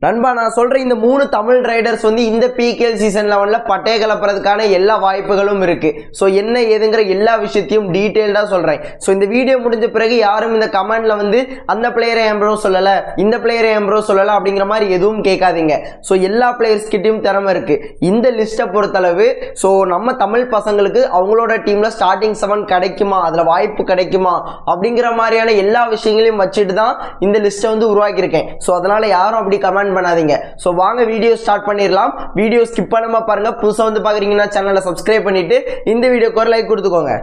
நண்பா நான் சொல்ற இந்த 3 தமிழ் ரைடர்ஸ் வந்து இந்த PKL சீசன் 11ல பட்டைய கலப்பறதுக்கான எல்லா வாய்ப்புகளும் இருக்கு. சோ என்ன ஏதுங்கற எல்லா விஷயத்தையும் டீடைலா சொல்றேன். சோ இந்த வீடியோ முடிஞ்ச பிறகு யாரும் இந்த கமெண்ட்ல வந்து அந்த பிளேயரை ஏன் ப்ரோ சொல்லல, இந்த பிளேயரை ஏன் ப்ரோ சொல்லல அப்படிங்கிற மாதிரி எதுவும் கேட்காதீங்க. சோ எல்லா பிளேயர்ஸ் கிட்டயும் திறமை இருக்கு. இந்த லிஸ்ட்டை பொறுத்தளவு சோ நம்ம தமிழ் பசங்களுக்கு அவங்களோட டீம்ல ஸ்டார்டிங் 7 கிடைக்குமா, அதுல வாய்ப்பு கிடைக்குமா அப்படிங்கிற மாதிரியான எல்லா விஷயங்களையும் வச்சுட்டு தான் இந்த லிஸ்ட்டை வந்து உருவாக்கி இருக்கேன். சோ அதனால யாரும் அப்படி கமெண்ட் பண்ணாதீங்க. சோ வாங்க வீடியோ ஸ்டார்ட் பண்ணிரலாம். வீடியோ ஸ்கிப் பண்ணாம பாருங்க. புதுசா வந்து பாக்குறீங்கன்னா சேனலை சப்ஸ்கிரைப் பண்ணிட்டு இந்த வீடியோக்கு ஒரு லைக் கொடுத்துக்கோங்க.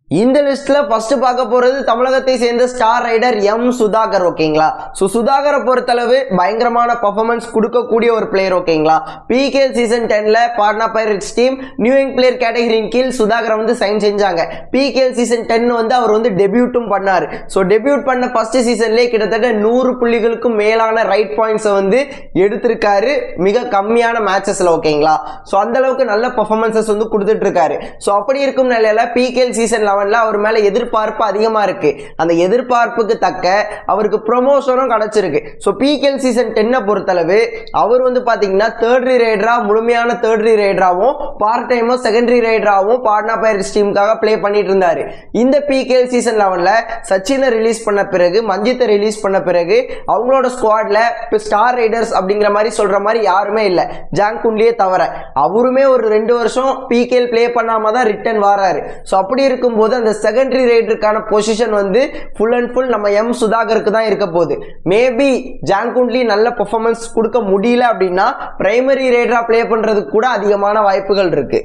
இந்த லிஸ்ட்ல ஃபர்ஸ்ட் பார்க்க போறது தமிழகத்தை சேர்ந்த ஸ்டார் ரைடர் எம் சுதாகர். ஓகேங்களா, சோ சுதாகரை பொறுத்தளவு பயங்கரமான பெர்ஃபார்மன்ஸ் கொடுக்கக்கூடிய ஒரு பிளேயர். ஓகேங்களா, PKL சீசன் 10ல Patna Pirates team new young player கேட்டகரியின் கீழ் சுதாகரை வந்து சைன் செஞ்சாங்க. PKL சீசன் 10 வந்து அவர் வந்து டெபியூட்டும் பண்ணாரு. சோ டெபியூட் பண்ண ஃபர்ஸ்ட் சீசன்லயே கிட்டத்தட்ட 100 புள்ளிகளுக்கும் மேலான ரைட் பாயிண்ட்ஸ் வந்து எடுத்திருக்காரு மிக கம்மியான மேட்சஸ்ல. ஓகேங்களா, சோ அந்த அளவுக்கு நல்ல பெர்ஃபார்மன்சஸ் வந்து கொடுத்துட்டு இருக்காரு. சோ அப்படி இருக்கும் நிலையில PKL சீசன் அவர் மேல எதிர்பார்ப்பு அதிகமா இருக்கு. அந்த எதிர்பார்ப்புக்கு தக்க அவருக்கு ப்ரமோஷனும் கிடைச்சிருக்கு. சோ PKL சீசன் 10 பொறுத்தளவு அவர் வந்து பாத்தீங்கன்னா தேர்டரி ரைடரா, முழுமையான தேர்டரி ரைடராவும் பார்ட் டைமோ செகண்டரி ரைடராவும் பாட்னா பைரேட்ஸ் டீமுக்காக பிளே பண்ணிட்டு இருந்தாரு. இந்த PKL சீசன் 11ல சச்சினை ரிலீஸ் பண்ண பிறகு, மஞ்சித்தை ரிலீஸ் பண்ண பிறகு அவங்களோட ஸ்குவாட்ல ஸ்டார் ரைடர்ஸ் அப்படிங்கிற மாதிரி சொல்ற மாதிரி யாருமே இல்ல, ஜாங்குன்லியே தவிர. அவருமே ஒரு 2 வருஷம் PKL பிளே பண்ணாம தான் ரிட்டர்ன் வராரு. சோ அப்படி இருக்கும்போது அந்த செகண்டரி ரைடருக்கான பொசிஷன் வந்து ஃபுல் அண்ட் ஃபுல் நம்ம எம் சுதாகருக்கு தான் இருக்க போகுது. மேபி ஜாங்குன்லி நல்ல பெர்ஃபார்மன்ஸ் கொடுக்க முடியல அப்படின்னா பிரைமரி ரைடரா பிளே பண்றதுக்கு கூட அதிகமான வாய்ப்புகள் இருக்கு.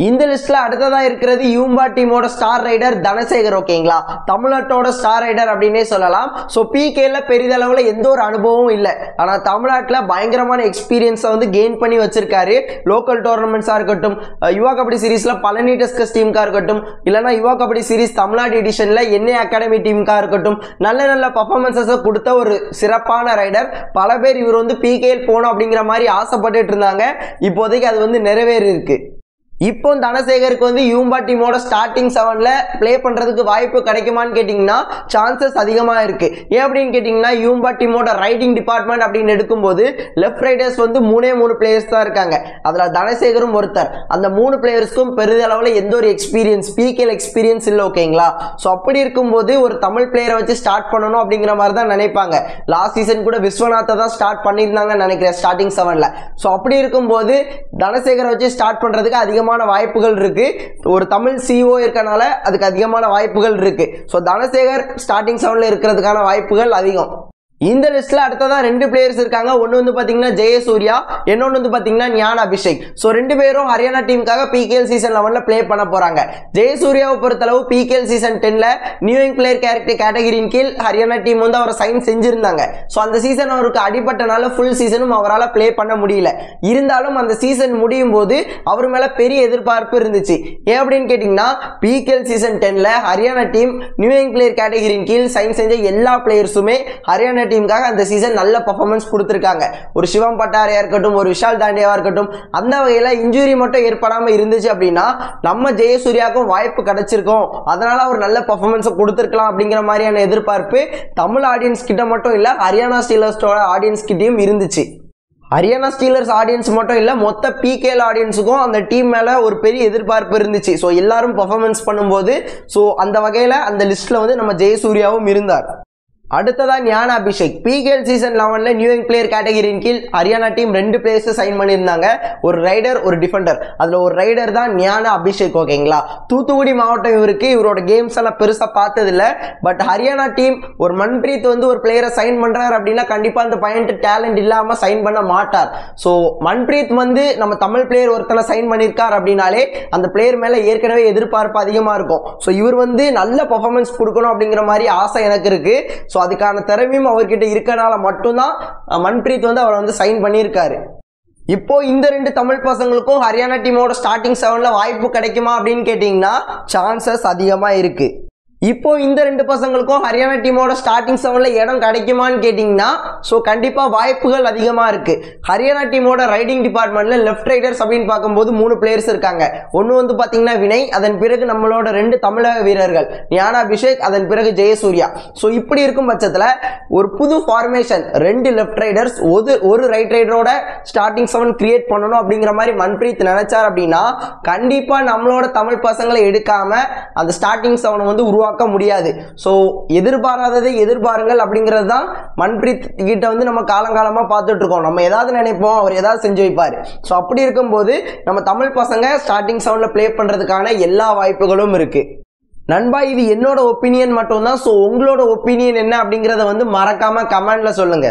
இந்த லிஸ்ட்ல அடுத்ததா இருக்கிறது யூம்பா டீமோட ஸ்டார் ரைடர் தனசேகர். ஓகேங்களா, தமிழ்நாட்டோட ஸ்டார் ரைடர் அப்படின்னே சொல்லலாம். சோ PKL பெரிதளவுல எந்த ஒரு அனுபவமும் இல்லை, ஆனா தமிழ்நாட்டில் பயங்கரமான எக்ஸ்பீரியன்ஸை வந்து கெயின் பண்ணி வச்சிருக்காரு. லோக்கல் டோர்னமெண்ட்ஸா இருக்கட்டும், யுவா கபடி சீரீஸ்ல பழனி டஸ்கஸ் டீமுக்கா இருக்கட்டும், இல்லைன்னா யுவா கபடி சீரீஸ் தமிழ்நாடு எடிஷன்ல என்ஏ அகாடமி டீமுக்கா இருக்கட்டும், நல்ல நல்ல பர்ஃபார்மன்ஸஸ் கொடுத்த ஒரு சிறப்பான ரைடர். பல பேர் இவர் வந்து PKL போகணும் அப்படிங்கிற மாதிரி ஆசைப்பட்டுட்டு இருந்தாங்க. இப்போதைக்கு அது வந்து நிறைவேறி இருக்கு. இப்போ தனசேகருக்கு வந்து யூம்பா டீமோட ஸ்டார்டிங் 7ல பிளே பண்றதுக்கு வாய்ப்பு கிடைக்குமான்னு கேட்டீங்கன்னா சான்சஸ் அதிகமா இருக்கு. ஏன் அப்படின்னு கேட்டீங்கன்னா யூம்பா டீமோட ரைடிங் டிபார்ட்மெண்ட் அப்படின்னு எடுக்கும்போது லெஃப்ட் ரைடர்ஸ் வந்து 3 பிளேயர்ஸ் தான் இருக்காங்க. அதுல தனசேகரும் ஒருத்தர். அந்த 3 பிளேயர்ஸ்க்கும் பெரிதளவுல எந்த ஒரு எக்ஸ்பீரியன்ஸ், PKL எக்ஸ்பீரியன்ஸ் இல்லை. ஓகேங்களா, சோ அப்படி இருக்கும்போது ஒரு தமிழ் பிளேயரை வச்சு ஸ்டார்ட் பண்ணணும் அப்படிங்கிற மாதிரி தான் நினைப்பாங்க. லாஸ்ட் சீசன் கூட விஸ்வநாத்தை தான் ஸ்டார்ட் பண்ணியிருந்தாங்கன்னு நினைக்கிறேன் ஸ்டார்டிங் 7ல. சோ அப்படி இருக்கும்போது தனசேகரை வச்சு ஸ்டார்ட் பண்றதுக்கு அதிகமான வாய்ப்புகள் இருக்கு. ஒரு தமிழ் CEO இருக்கனால அதுக்கு அதிகமான வாய்ப்புகள் இருக்கு. சோ தனசேகர் ஸ்டார்டிங் 7ல இருக்கிறதுக்கான வாய்ப்புகள் அதிகம். இந்த லிஸ்ட்ல அடுத்ததா 2 பிளேயர்ஸ் இருக்காங்க. ஒன்னு வந்து பாத்தீங்கன்னா ஜெயசூர்யா, இன்னொன்னு வந்து பாத்தீங்கன்னா ஞான அபிஷேக். சோ 2 பேரும் ஹரியானா டீமுக்காக PKL சீசன் 11ல பிளே பண்ண போறாங்க. ஜெயசூர்யாவை பொறுத்தளவு PKL சீசன் 10ல நியூ யங் பிளேயர் கேட்டகரியின் கீழ் ஹரியானா டீம் வந்து அவரை சைன் செஞ்சிருந்தாங்க. சோ அந்த சீசன் அவருக்கு அடிபட்டனால ஃபுல் சீசனும் அவரால் பிளே பண்ண முடியல. இருந்தாலும் அந்த சீசன் முடியும் போது அவர் மேல பெரிய எதிர்பார்ப்பு இருந்துச்சு. ஏன் அப்படின்னு கேட்டீங்கன்னா PKL சீசன் 10ல Haryana team new young player கேட்டகரியின் கீழ் சைன் செஞ்ச எல்லா பிளேயர்ஸுமே ஹரியானா டீமுக்காக அந்த சீசன் நல்ல பெர்ஃபார்மன்ஸ் கொடுத்திருக்காங்க. ஒரு சிவம் பட்டாரியா இருக்கட்டும், ஒரு விஷால் தாண்டியாவா இருக்கட்டும், அந்த வகையில இன்ஜுரி மட்டும் ஏற்படாம இருந்துச்சு அப்படின்னா நம்ம ஜெயசூர்யாவுக்கும் வாய்ப்பு கிடைச்சிருக்கும். அதனால அவர் நல்ல பெர்ஃபார்மன்ஸ் கொடுத்திருக்கலாம் அப்படிங்கிற மாதிரியான எதிர்பார்ப்பு தமிழ் ஆடியன்ஸ் கிட்ட மட்டும் இல்ல, ஹரியானா ஸ்டீலர்ஸோட ஆடியன்ஸ் கிட்டயும் இருந்துச்சு. ஹரியானா ஸ்டீலர்ஸ் ஆடியன்ஸ் மட்டும் இல்ல, மொத்த PKL ஆடியன்ஸுக்கும் அந்த டீம் மேல ஒரு பெரிய எதிர்பார்ப்பு இருந்துச்சு. சோ எல்லாரும் பெர்ஃபார்மன்ஸ் பண்ணும்போது சோ அந்த வகையில அந்த லிஸ்ட்ல வந்து நம்ம ஜெயசூர்யாவும் இருந்தார். அடுத்ததா ஞான அபிஷேக். PKL சீசன் 11ல நியூ யங் பிளேயர் கேட்டகரியின் கீழ் ஹரியானா டீம் 2 பிளேயர்ஸ் சைன் பண்ணியிருந்தாங்க. ஒரு ரைடர், ஒரு டிஃபெண்டர். அதுல ஒரு ரைடர் தான் ஞான அபிஷேக். ஓகேங்களா, தூத்துக்குடி மாவட்டம் இவருக்கு. இவரோட கேம்ஸ் எல்லாம் பெருசா பார்த்தது இல்ல. பட் ஹரியானா டீம் ஒரு மன்பிரீத் வந்து ஒரு பிளேயரை சைன் பண்றாரு அப்படின்னா கண்டிப்பா அந்த பையன் டேலண்ட் இல்லாம சைன் பண்ண மாட்டார். சோ மன்பிரீத் வந்து நம்ம தமிழ் பிளேயர் ஒருத்தனை சைன் பண்ணிருக்கார் அப்படின்னாலே அந்த பிளேயர் மேல ஏற்கனவே எதிர்பார்ப்பு அதிகமா இருக்கும். சோ இவர் வந்து நல்ல பெர்ஃபார்மன்ஸ் கொடுக்கணும் அப்படிங்கிற மாதிரி ஆசை எனக்கு இருக்கு. சோ அதுக்கான திறமையும் அவர்கிட்ட இருக்கனால மட்டும்தான் மன்பிரீத் வந்து அவரை வந்து சைன் பண்ணியிருக்காரு. இப்போ இந்த 2 தமிழ் பசங்களுக்கும் ஹரியானா டீமோட ஸ்டார்டிங் 7ல வாய்ப்பு கிடைக்குமா அப்படின்னு கேட்டீங்கன்னா சான்சஸ் அதிகமா இருக்கு. இப்போ இந்த ரெண்டு பசங்களுக்கும் ஹரியானா டீமோட ஸ்டார்டிங் 7ல இடம் கிடைக்குமான்னு கேட்டிங்கன்னா ஸோ கண்டிப்பாக வாய்ப்புகள் அதிகமாக இருக்குது. ஹரியானா டீமோட ரைடிங் டிபார்ட்மெண்ட்டில் லெஃப்ட் ரைடர்ஸ் அப்படின்னு பார்க்கும்போது 3 பிளேயர்ஸ் இருக்காங்க. ஒன்று வந்து பார்த்தீங்கன்னா வினய், அதன் பிறகு நம்மளோட 2 தமிழக வீரர்கள் ஞானாபிஷேக், அதன் பிறகு ஜெயசூர்யா. ஸோ இப்படி இருக்கும் பட்சத்தில் ஒரு புது ஃபார்மேஷன் 2 லெஃப்ட் ரைடர்ஸ் ஒரு ரைட் ரைடரோட ஸ்டார்டிங் 7 கிரியேட் பண்ணணும் அப்படிங்கிற மாதிரி மன்பிரீத் நினைச்சார் அப்படின்னா கண்டிப்பாக நம்மளோட தமிழ் பசங்களை எடுக்காம அந்த ஸ்டார்டிங் 7 வந்து உருவாக்க முடியாது. ஸோ எதிர்பாராததை எதிர்பாருங்கள் அப்படிங்கிறது தான் மன்பிரீத் கிட்ட வந்து நம்ம காலங்காலமா பார்த்துட்டு இருக்கோம். நம்ம ஏதாவது நினைப்போம், அவர் ஏதாவது செஞ்சு வைப்பார். ஸோ அப்படி இருக்கும்போது நம்ம தமிழ் பசங்க ஸ்டார்டிங் 7ல பிளே பண்றதுக்கான எல்லா வாய்ப்புகளும் இருக்கு. நண்பா, இது என்னோட ஒப்பீனியன் மட்டும்தான். ஸோ உங்களோட ஒப்பீனியன் என்ன அப்படிங்கிறத வந்து மறக்காம கமெண்ட்ல சொல்லுங்க.